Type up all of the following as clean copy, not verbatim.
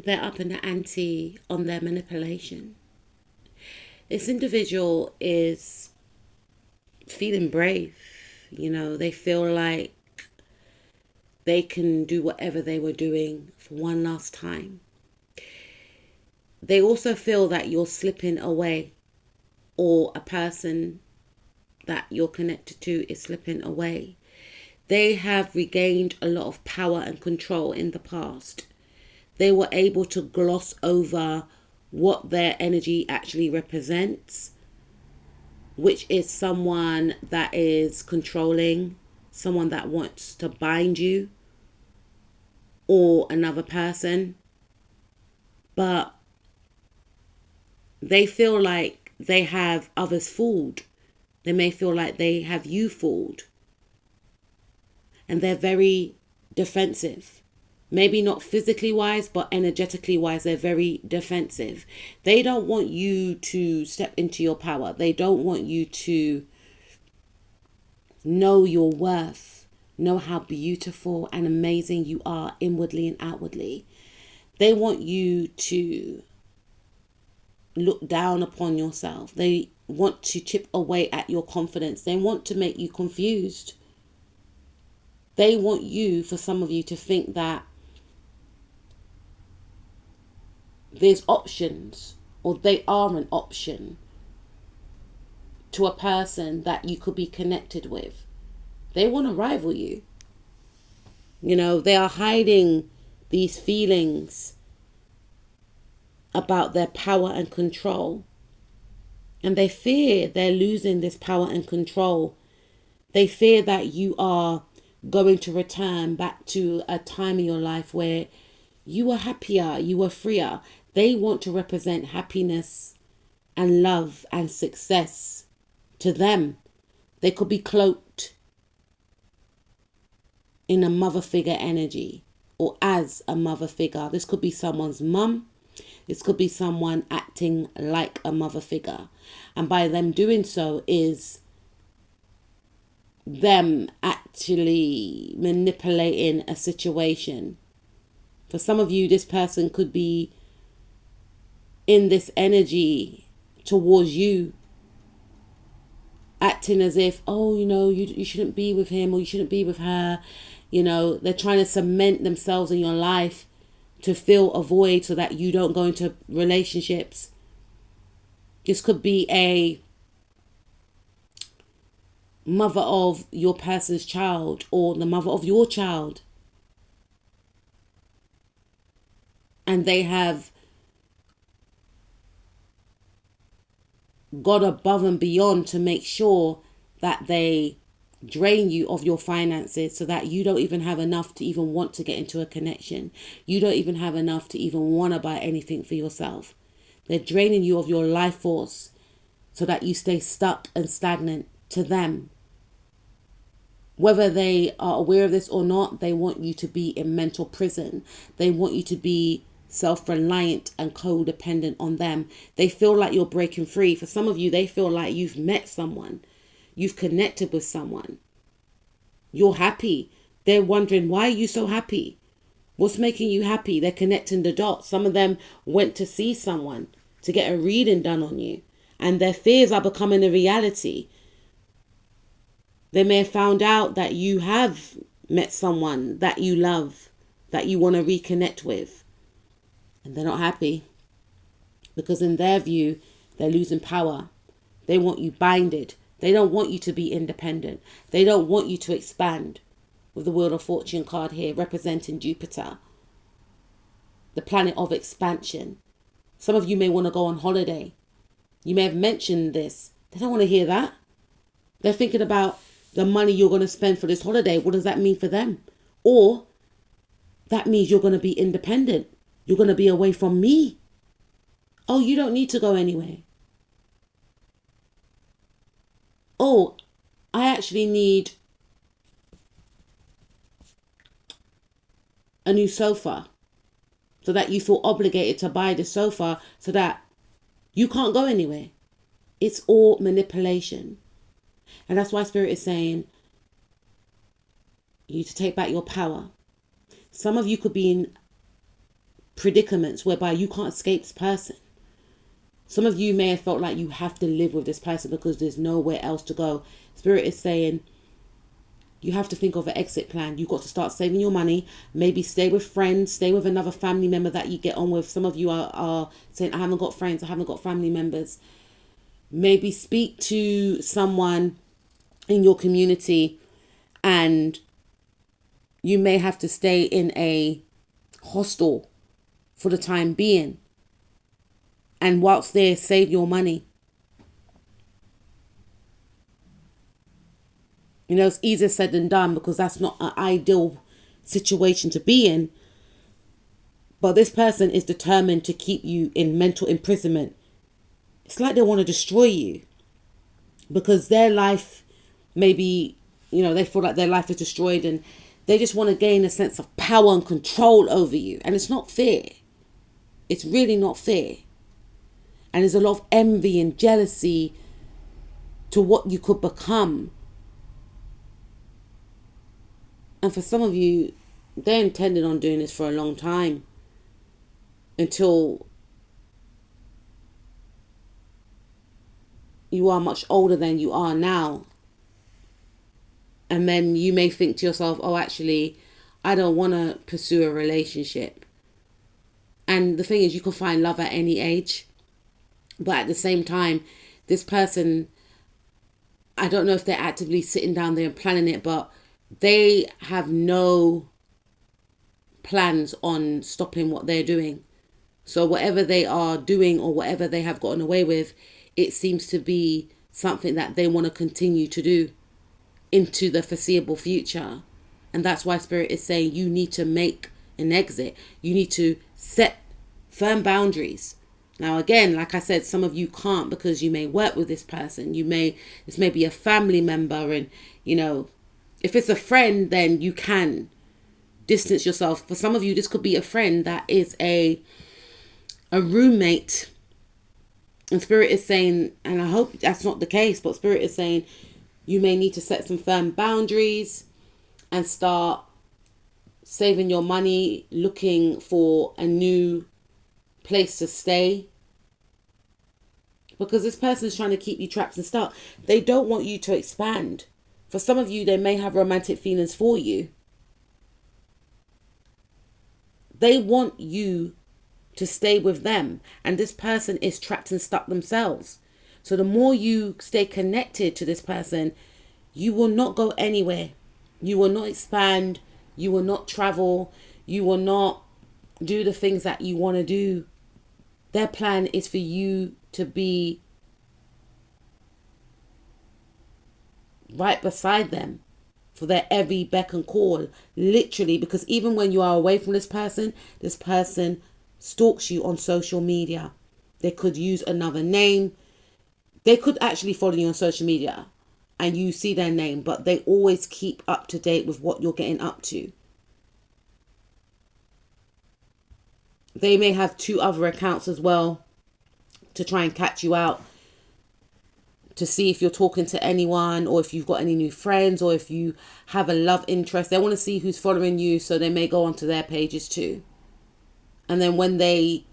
they're up in the ante on their manipulation. This individual is feeling brave. They feel like they can do whatever they were doing for one last time. They also feel that you're slipping away, or a person that you're connected to is slipping away. They have regained a lot of power and control in the past. They were able to gloss over what their energy actually represents, which is someone that is controlling, someone that wants to bind you, or another person. But they feel like they have others fooled. They may feel like they have you fooled. And they're very defensive. Maybe not physically wise, but energetically wise, they're very defensive. They don't want you to step into your power. They don't want you to know your worth, know how beautiful and amazing you are inwardly and outwardly. They want you to look down upon yourself. They want to chip away at your confidence. They want to make you confused. They want you, for some of you, to think that there's options, or they are an option to a person that you could be connected with. They want to rival you. They are hiding these feelings about their power and control. And they fear they're losing this power and control. They fear that you are going to return back to a time in your life where you were happier, you were freer. They want to represent happiness and love and success to them. They could be cloaked in a mother figure energy, or as a mother figure. This could be someone's mum. This could be someone acting like a mother figure. And by them doing so is them actually manipulating a situation. For some of you, this person could be in this energy towards you, acting as if, oh, you shouldn't be with him, or you shouldn't be with her. They're trying to cement themselves in your life to fill a void so that you don't go into relationships. This could be a mother of your person's child, or the mother of your child. And they have gone above and beyond to make sure that they drain you of your finances, so that you don't even have enough to even want to get into a connection. You don't even have enough to even want to buy anything for yourself. They're draining you of your life force so that you stay stuck and stagnant to them. Whether they are aware of this or not, they want you to be in mental prison. They want you to be self-reliant and codependent on them. They feel like you're breaking free. For some of you, they feel like you've met someone. You've connected with someone. You're happy. They're wondering, why are you so happy? What's making you happy? They're connecting the dots. Some of them went to see someone to get a reading done on you, and their fears are becoming a reality. They may have found out that you have met someone that you love, that you want to reconnect with, and they're not happy, because in their view, they're losing power. They want you binded. They don't want you to be independent. They don't want you to expand. With the Wheel of Fortune card here representing Jupiter, the planet of expansion. Some of you may want to go on holiday. You may have mentioned this. They don't want to hear that. They're thinking about the money you're going to spend for this holiday. What does that mean for them? Or that means you're going to be independent. You're going to be away from me. Oh, you don't need to go anywhere. Oh, I actually need a new sofa, so that you feel obligated to buy the sofa so that you can't go anywhere. It's all manipulation. And that's why Spirit is saying you need to take back your power. Some of you could be in predicaments whereby you can't escape this person. Some of you may have felt like you have to live with this person because there's nowhere else to go. Spirit is saying you have to think of an exit plan. You've got to start saving your money. Maybe stay with friends. Stay with another family member that you get on with. Some of you are saying, I haven't got friends. I haven't got family members. Maybe speak to someone in your community, and you may have to stay in a hostel for the time being. And whilst there, save your money. You know, it's easier said than done because that's not an ideal situation to be in. But this person is determined to keep you in mental imprisonment. It's like they want to destroy you because their life, maybe, you know, they feel like their life is destroyed and they just want to gain a sense of power and control over you. And it's not fair. It's really not fair. And there's a lot of envy and jealousy to what you could become. And for some of you, they intended on doing this for a long time until you are much older than you are now. And then you may think to yourself, oh, actually, I don't want to pursue a relationship. And the thing is, you can find love at any age. But at the same time, this person, I don't know if they're actively sitting down there and planning it, but they have no plans on stopping what they're doing. So whatever they are doing or whatever they have gotten away with, it seems to be something that they want to continue to do into the foreseeable future. And that's why Spirit is saying you need to make an exit. You need to set firm boundaries. Now, again, like I said, some of you can't because you may work with this person. This may be a family member, and, you know, if it's a friend, then you can distance yourself. For some of you, this could be a friend that is a roommate. And Spirit is saying, and I hope that's not the case, but Spirit is saying you may need to set some firm boundaries and start saving your money, looking for a new place to stay. Because this person is trying to keep you trapped and stuck. They don't want you to expand. For some of you, they may have romantic feelings for you. They want you to stay with them. And this person is trapped and stuck themselves. So the more you stay connected to this person, you will not go anywhere. You will not expand. You will not travel. You will not do the things that you want to do. Their plan is for you to be right beside them for their every beck and call. Literally, because even when you are away from this person stalks you on social media. They could use another name. They could actually follow you on social media and you see their name, but they always keep up to date with what you're getting up to. They may have 2 other accounts as well to try and catch you out, to see if you're talking to anyone or if you've got any new friends or if you have a love interest. They want to see who's following you, so they may go onto their pages too. And then when they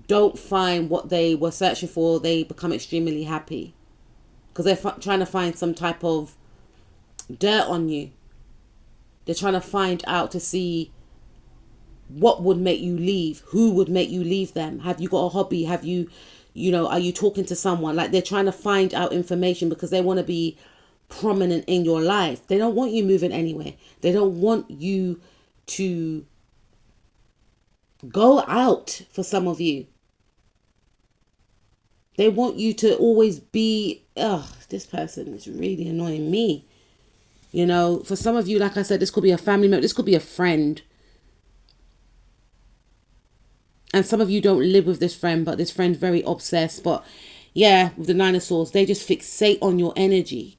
don't find what they were searching for, they become extremely happy because they're trying to find some type of dirt on you. They're trying to find out to see what would make you leave, who would make you leave them. Have you got a hobby? Have you, are you talking to someone? Like, they're trying to find out information because they want to be prominent in your life. They don't want you moving anywhere. They don't want you to go out. For some of you, they want you to always be, this person is really annoying me. For some of you, like I said, this could be a family member, this could be a friend. And some of you don't live with this friend, but this friend's very obsessed. But yeah, with the 9 of Swords, they just fixate on your energy.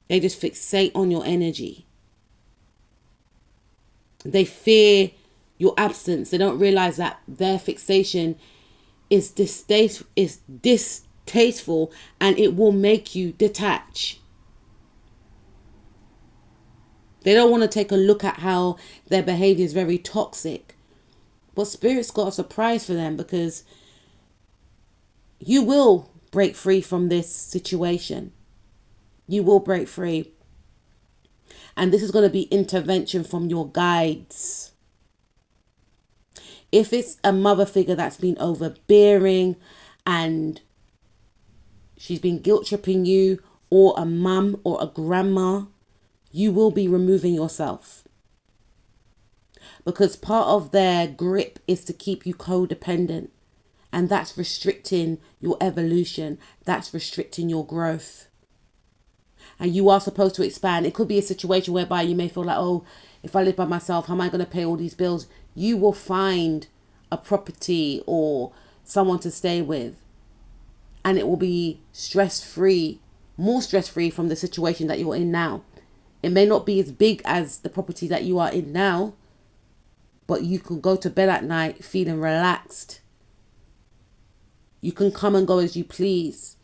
They just fixate on your energy. They fear your absence. They don't realize that their fixation is distasteful, and it will make you detach. They don't want to take a look at how their behavior is very toxic. But Spirit's got a surprise for them, because you will break free from this situation. You will break free. And this is going to be intervention from your guides. If it's a mother figure that's been overbearing and she's been guilt tripping you, or a mum or a grandma, you will be removing yourself. Because part of their grip is to keep you codependent. And that's restricting your evolution. That's restricting your growth. And you are supposed to expand. It could be a situation whereby you may feel like, oh, if I live by myself, how am I going to pay all these bills? You will find a property or someone to stay with. And it will be stress-free, more stress-free from the situation that you're in now. It may not be as big as the property that you are in now, but you can go to bed at night feeling relaxed. You can come and go as you please.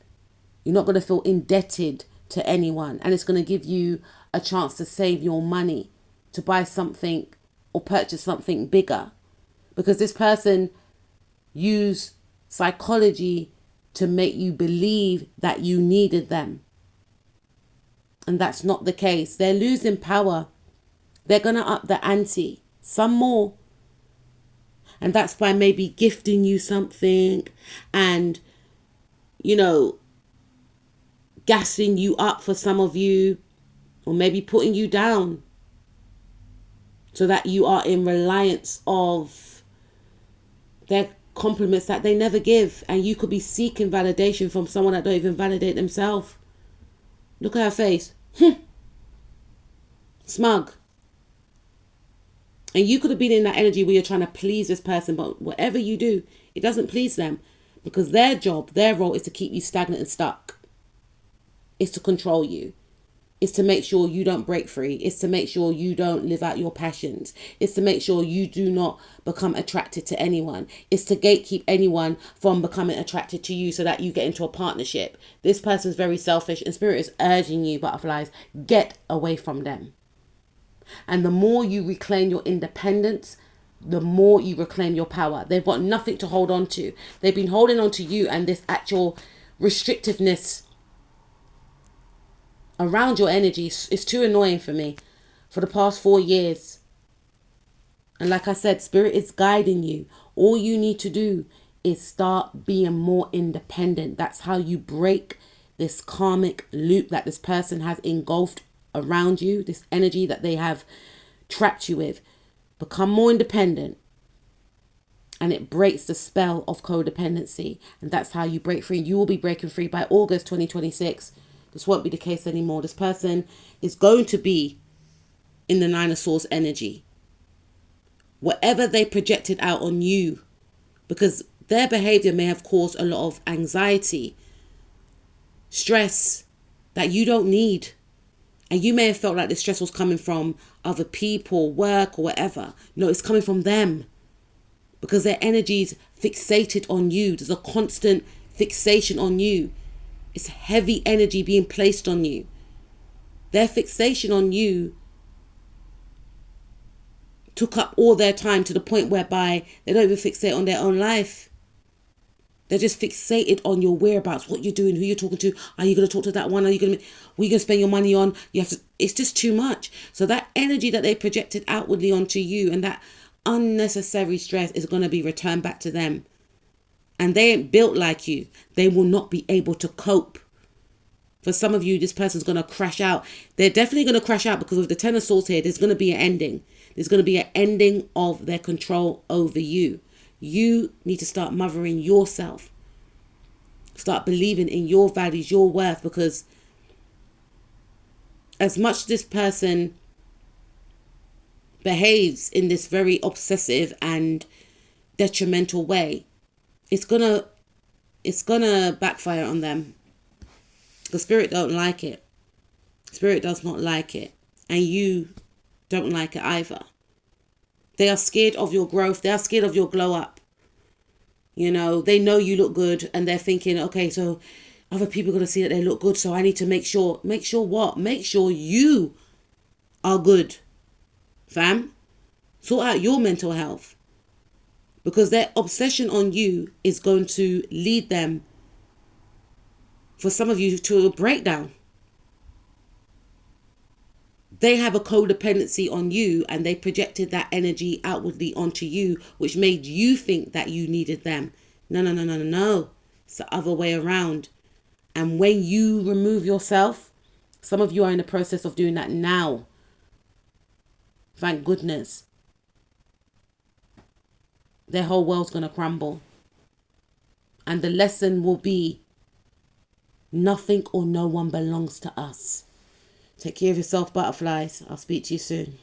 You're not going to feel indebted to anyone. And it's going to give you a chance to save your money, to buy something or purchase something bigger. Because this person used psychology to make you believe that you needed them. And that's not the case. They're losing power. They're going to up the ante. Some more. And that's by maybe gifting you something and, gassing you up for some of you, or maybe putting you down so that you are in reliance of their compliments that they never give. And you could be seeking validation from someone that don't even validate themselves. Look at her face. Smug. And you could have been in that energy where you're trying to please this person, but whatever you do, it doesn't please them, because their job, their role is to keep you stagnant and stuck. It's to control you. It's to make sure you don't break free. It's to make sure you don't live out your passions. It's to make sure you do not become attracted to anyone. It's to gatekeep anyone from becoming attracted to you so that you get into a partnership. This person's very selfish, and Spirit is urging you, butterflies, get away from them. And the more you reclaim your independence, the more you reclaim your power. They've got nothing to hold on to. They've been holding on to you, and this actual restrictiveness around your energy is too annoying for me for the past 4 years. And like I said, Spirit is guiding you. All you need to do is start being more independent. That's how you break this karmic loop that this person has engulfed around you, this energy that they have trapped you with. Become more independent, and it breaks the spell of codependency. And that's how you break free. You will be breaking free by August 2026. This won't be the case anymore. This person is going to be in the Nine of Swords energy. Whatever they projected out on you, because their behavior may have caused a lot of anxiety, stress that you don't need. And you may have felt like the stress was coming from other people, work, or whatever. No, it's coming from them. Because their energy's fixated on you. There's a constant fixation on you. It's heavy energy being placed on you. Their fixation on you took up all their time, to the point whereby they don't even fixate on their own life. They're just fixated on your whereabouts, what you're doing, who you're talking to. Are you going to talk to that one? What are you going to spend your money on? It's just too much. So that energy that they projected outwardly onto you, and that unnecessary stress, is going to be returned back to them. And they ain't built like you. They will not be able to cope. For some of you, this person's going to crash out. They're definitely going to crash out, because with the Ten of Swords here, there's going to be an ending. There's going to be an ending of their control over you. You need to start mothering yourself. Start believing in your values, your worth, because as much this person behaves in this very obsessive and detrimental way, it's gonna backfire on them. The Spirit don't like it. Spirit does not like it. And you don't like it either. They are scared of your growth. They are scared of your glow up. They know you look good, and they're thinking, okay, so other people are going to see that they look good, so I need to make sure. Make sure what? Make sure you are good, fam. Sort out your mental health. because their obsession on you is going to lead them, for some of you, to a breakdown. They have a codependency on you, and they projected that energy outwardly onto you, which made you think that you needed them. No, no, no, no, no, no. It's the other way around. And when you remove yourself, some of you are in the process of doing that now. Thank goodness. Their whole world's going to crumble. And the lesson will be, nothing or no one belongs to us. Take care of yourself, butterflies. I'll speak to you soon.